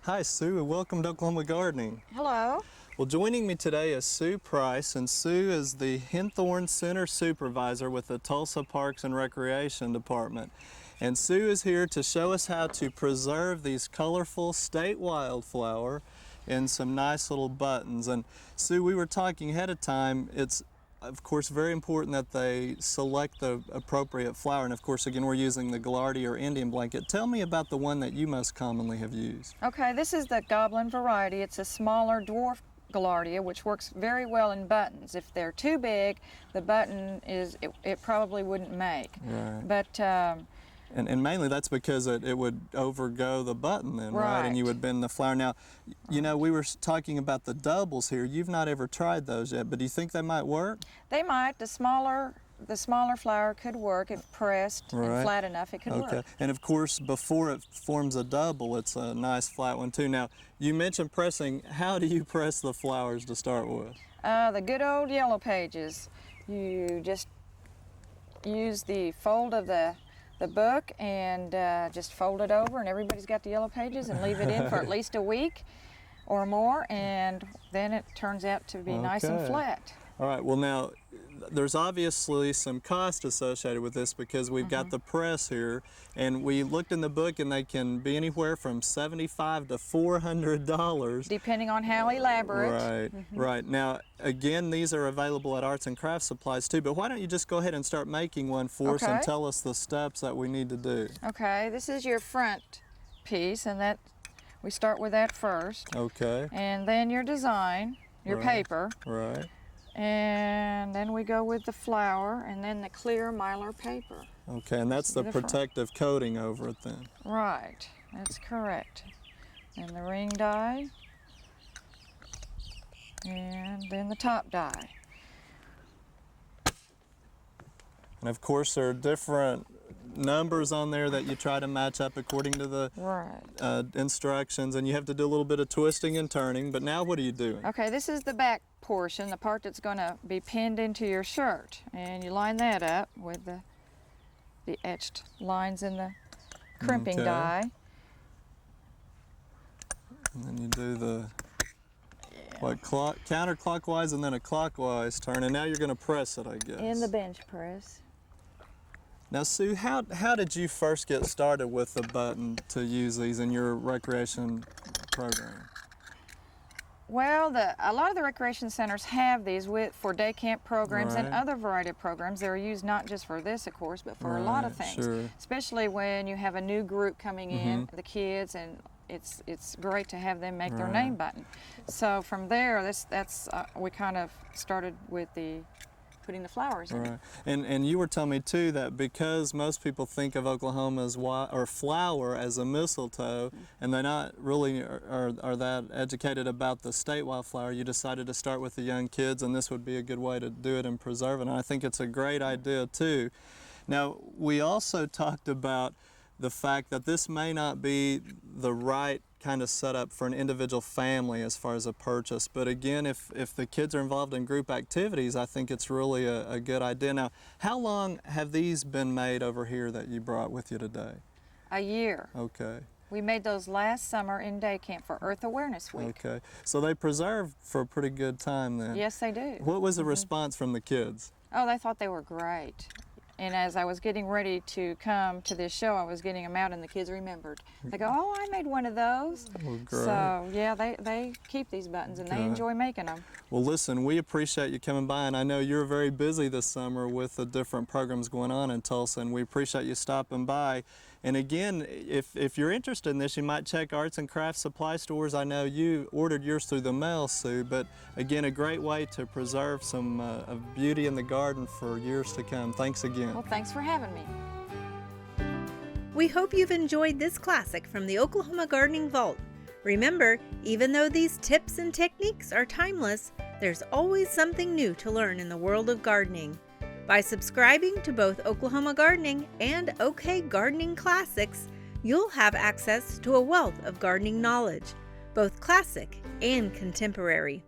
Hi, Sue, and welcome to Oklahoma Gardening. Hello. Well, joining me today is Sue Price, and Sue is the Henthorne Supervisor with the Tulsa Parks and Recreation Department. And Sue is here to show us how to preserve these colorful state wildflower in some nice little buttons. And Sue, we were talking ahead of time, it's of course very important that they select the appropriate flower, and of course again we're using the Gaillardia or Indian blanket. Tell me about the one that you most commonly have used. Okay, this is the goblin variety. It's a smaller dwarf Gaillardia, which works very well in buttons. If they're too big, the button it probably wouldn't make. Right. But and mainly that's because it would overgo the button then, right? And you would bend the flower. Now, you know, we were talking about the doubles here. You've not ever tried those yet, but do you think they might work? They might. The smaller flower could work if pressed and flat enough. It could work. And of course, before it forms a double, it's a nice flat one too. Now, you mentioned pressing. How do you press the flowers to start with? The good old yellow pages. You just use the fold of the book and just fold it over, and everybody's got the yellow pages, and leave it in for at least a week or more, and then it turns out to be nice and flat. All right, well now, there's obviously some cost associated with this because we've got the press here, and we looked in the book and they can be anywhere from $75 to $400. Depending on how elaborate. Right, right. Now, again, these are available at Arts and Crafts Supplies too, but why don't you just go ahead and start making one for us and tell us the steps that we need to do. Okay, this is your front piece, and that we start with that first. Okay. And then your design, your paper. Right. And then we go with the flower, and then the clear mylar paper. Okay, and that's the protective coating over it then. Right, that's correct. And the ring die, and then the top die. And of course there are different numbers on there that you try to match up according to the instructions, and you have to do a little bit of twisting and turning. But now what are you doing? Okay, this is the back portion, the part that's going to be pinned into your shirt, and you line that up with the etched lines in the crimping die. And then you do the counterclockwise and then a clockwise turn, and now you're going to press it, I guess. In the bench press. Now, Sue, how did you first get started with the button to use these in your recreation program? Well, a lot of the recreation centers have these for day camp programs and other variety of programs. They're used not just for this, of course, but for a lot of things. Especially when you have a new group coming in, the kids, and it's great to have them make their name button. So from there, we kind of started with putting the flowers in. Right. And you were telling me too that because most people think of Oklahoma's flower as a mistletoe, and they're not really are that educated about the state wildflower, you decided to start with the young kids, and this would be a good way to do it and preserve it. And I think it's a great idea too. Now, we also talked about the fact that this may not be the right kind of setup for an individual family as far as a purchase, but again, if the kids are involved in group activities, I think it's really a good idea. Now, how long have these been made over here that you brought with you today? A year. Okay. We made those last summer in day camp for Earth Awareness Week. Okay, so they preserve for a pretty good time then. Yes, they do. What was the response from the kids? Oh, they thought they were great. And as I was getting ready to come to this show, I was getting them out, and the kids remembered. They go, "Oh, I made one of those." Well, great. So yeah, they keep these buttons, and they enjoy making them. Well, listen, we appreciate you coming by, and I know you're very busy this summer with the different programs going on in Tulsa, and we appreciate you stopping by. And again, if you're interested in this, you might check Arts and Crafts Supply Stores. I know you ordered yours through the mail, Sue, but again, a great way to preserve some of beauty in the garden for years to come. Thanks again. Well, thanks for having me. We hope you've enjoyed this classic from the Oklahoma Gardening Vault. Remember, even though these tips and techniques are timeless, there's always something new to learn in the world of gardening. By subscribing to both Oklahoma Gardening and OK Gardening Classics, you'll have access to a wealth of gardening knowledge, both classic and contemporary.